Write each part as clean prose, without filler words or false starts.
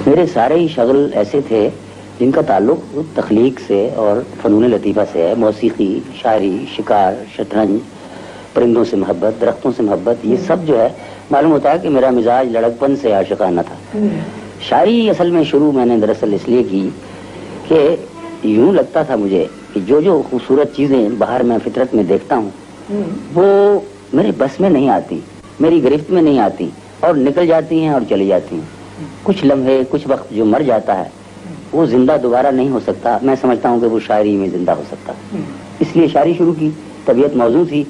میرے سارے ہی شغل ایسے تھے جن کا تعلق تخلیق سے اور فنون لطیفہ سے ہے. موسیقی، شاعری، شکار، شطرنج، پرندوں سے محبت، درختوں سے محبت، یہ سب جو ہے معلوم ہوتا ہے کہ میرا مزاج لڑکپن سے عاشقانہ تھا. شاعری اصل میں شروع میں نے دراصل اس لیے کی کہ یوں لگتا تھا مجھے کہ جو خوبصورت چیزیں باہر میں فطرت میں دیکھتا ہوں وہ میرے بس میں نہیں آتی، میری گرفت میں نہیں آتی اور نکل جاتی ہیں اور چلی جاتی ہیں. کچھ لمحے، کچھ وقت جو مر جاتا ہے وہ زندہ دوبارہ نہیں ہو سکتا. میں سمجھتا ہوں کہ وہ شاعری میں زندہ ہو سکتا. اس لیے شاعری شروع کی. طبیعت موضوع تھی،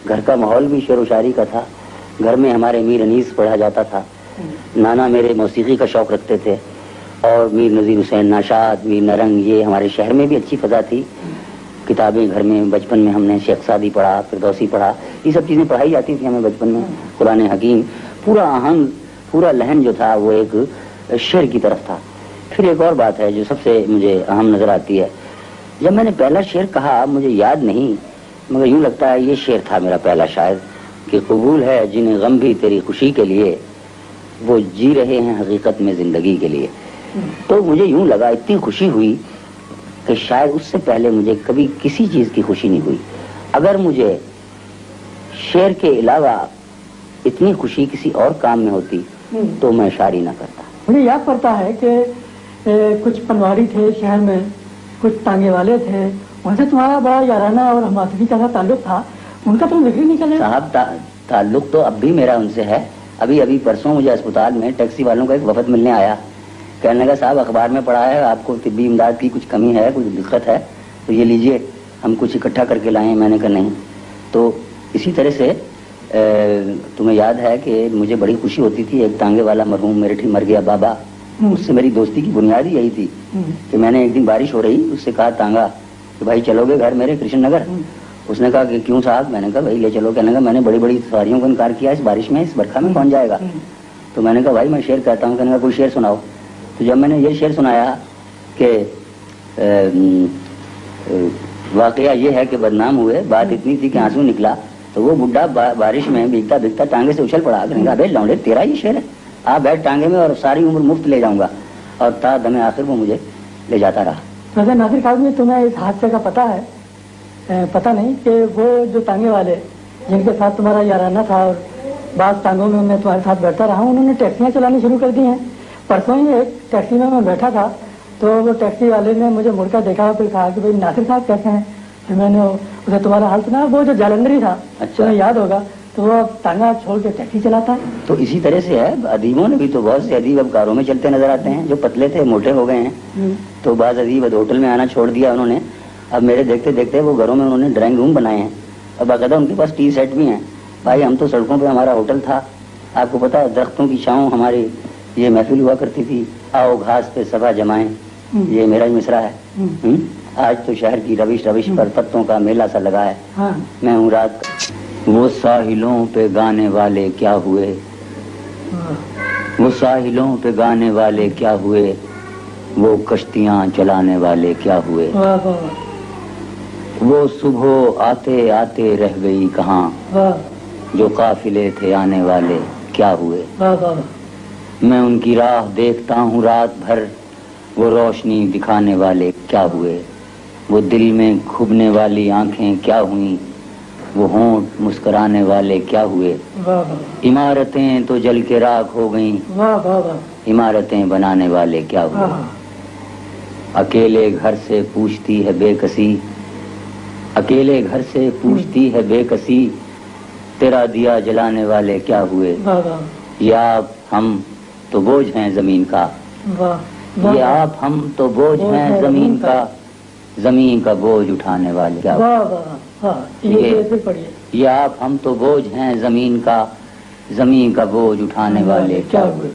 گھر کا ماحول بھی شعر و شاعری کا تھا. گھر میں ہمارے میر انیس پڑھا جاتا تھا. نانا میرے موسیقی کا شوق رکھتے تھے اور میر نذیر حسین ناشاد، میر نرنگ، یہ ہمارے شہر میں بھی اچھی فضا تھی. کتابیں گھر میں بچپن میں ہم نے شیخ سعدی پڑھا، فردوسی پڑھا، یہ سب چیزیں پڑھائی جاتی تھیں ہمیں بچپن میں. قرآن حکیم، پورا آہنگ، پورا لہن جو تھا وہ ایک شعر کی طرف تھا. پھر ایک اور بات ہے جو سب سے مجھے اہم نظر آتی ہے. جب میں نے پہلا شعر کہا مجھے یاد نہیں، مگر یوں لگتا ہے یہ شعر تھا میرا پہلا شاعر کہ قبول ہے جنہیں غم بھی تیری خوشی کے لیے، وہ جی رہے ہیں حقیقت میں زندگی کے لیے. تو مجھے یوں لگا، اتنی خوشی ہوئی کہ شاید اس سے پہلے مجھے کبھی کسی چیز کی خوشی نہیں ہوئی. اگر مجھے شعر کے علاوہ اتنی خوشی کسی اور کام میں ہوتی تو میں شاعری نہ کرتا. مجھے یاد پڑتا ہے کہ کچھ پنواری تھے شہر میں، کچھ ٹانگے والے تھے، ان سے تمہارا بڑا یارانہ اور ہمدردی کا تعلق تھا. ان کا تم ذکر نہیں کرے صاحب. تعلق تو اب بھی میرا ان سے ہے. ابھی پرسوں مجھے اسپتال میں ٹیکسی والوں کا ایک وفد ملنے آیا. کہنے لگا صاحب اخبار میں پڑھا ہے آپ کو طبی امداد کی کچھ کمی ہے، کچھ دقت ہے، تو یہ لیجئے ہم کچھ اکٹھا کر کے لائیں. میں نے کہا نہیں. تو اسی طرح سے تمہیں یاد ہے کہ مجھے بڑی خوشی ہوتی تھی. ایک ٹانگے والا مرحوم میرٹھی مر گیا بابا، اس سے میری دوستی کی بنیاد ہی یہی تھی کہ میں نے ایک دن بارش ہو رہی، اس سے کہا ٹانگا کہ بھائی چلو گے گھر میرے کرشن نگر؟ اس نے کہا کہ کیوں صاحب؟ میں نے کہا بھائی لے چلو. کہنے لگا میں نے بڑی بڑی سواریوں کو انکار کیا، اس بارش میں، اس برکھا میں کون جائے گا؟ تو میں نے کہا بھائی میں شعر کہتا ہوں. کہنے لگا کوئی شعر سناؤ. تو جب میں نے یہ شعر سنایا کہ واقعہ یہ ہے کہ بدنام ہوئے، بات اتنی تھی کہ آنسو نکلا، تو وہ بڈھا بارش میں بھیگتا بھیگتا ٹانگے سے اچھل پڑا. کہنے لگا بھائی لونڈے تیرا یہ شعر ہے؟ آپ بیٹھ ٹانگے میں اور ساری عمر مفت لے جاؤں گا. اور تا دم آخر وہ مجھے لے جاتا رہا. ویسے ناصر کاظمی تمہیں اس حادثے کا پتہ ہے؟ پتہ نہیں کہ وہ جو ٹانگے والے جن کے ساتھ تمہارا یارانہ تھا اور بعض ٹانگوں میں میں تمہارے ساتھ بیٹھتا رہا ہوں، انہوں نے ٹیکسیاں چلانی شروع کر دی ہیں. پرسوں ہی ایک ٹیکسی میں بیٹھا تھا تو وہ ٹیکسی والے نے مجھے مڑ کر دیکھا اور پھر کہا کہ بھائی ناصر صاحب کیسے ہیں؟ پھر میں نے اسے تمہارا حال سنا. وہ جو جالندری تھا، تمہیں یاد ہوگا، تو وہ ٹانگا چھوڑ کے ٹیکسی چلاتا ہے. تو اسی طرح سے ہے. ادیبوں نے بھی تو بہت سے ادیب اب کاروں میں چلتے نظر آتے ہیں. جو پتلے تھے موٹے ہو گئے ہیں. تو بعض ادیب ہوٹل میں آنا چھوڑ دیا انہوں نے. اب میرے دیکھتے دیکھتے وہ گھروں میں انہوں نے ڈرائنگ روم بنائے ہیں. اب باقاعدہ ان کے پاس ٹی سیٹ بھی ہیں. بھائی ہم تو سڑکوں پہ ہمارا ہوٹل تھا، آپ کو پتا ہے درختوں کی چھاؤں ہماری یہ محفل ہوا کرتی تھی. آؤ گھاس پہ سبا جمائیں، یہ میرا ہی مصرع ہے. آج تو شہر کی روش پر پتوں کا میلہ سا لگا ہے. میں ہوں رات. وہ ساحلوں پہ گانے والے کیا ہوئے، وہ ساحلوں پہ گانے والے کیا ہوئے، وہ کشتیاں چلانے والے کیا ہوئے، وہ صبح آتے آتے رہ گئی کہاں، جو قافلے تھے آنے والے کیا ہوئے. میں ان کی راہ دیکھتا ہوں رات بھر، وہ روشنی دکھانے والے کیا ہوئے، وہ دل میں کھبنے والی آنکھیں کیا ہوئیں، وہ ہونٹ مسکرانے والے کیا ہوئے. عمارتیں تو جل کے راکھ ہو گئیں، عمارتیں بنانے والے کیا ہوئے. اکیلے گھر سے پوچھتی ہے بے کسی، اکیلے گھر سے پوچھتی ہے بے کسی، تیرا دیا جلانے والے کیا ہوئے. یہ آپ ہم تو بوجھ ہیں زمین کا، یہ آپ ہم تو بوجھ ہیں زمین کا، زمین کا بوجھ اٹھانے والے کیا ہوئے. یہ آپ ہم تو بوجھ ہیں زمین کا، زمین کا بوجھ اٹھانے والے کیا ہوئے.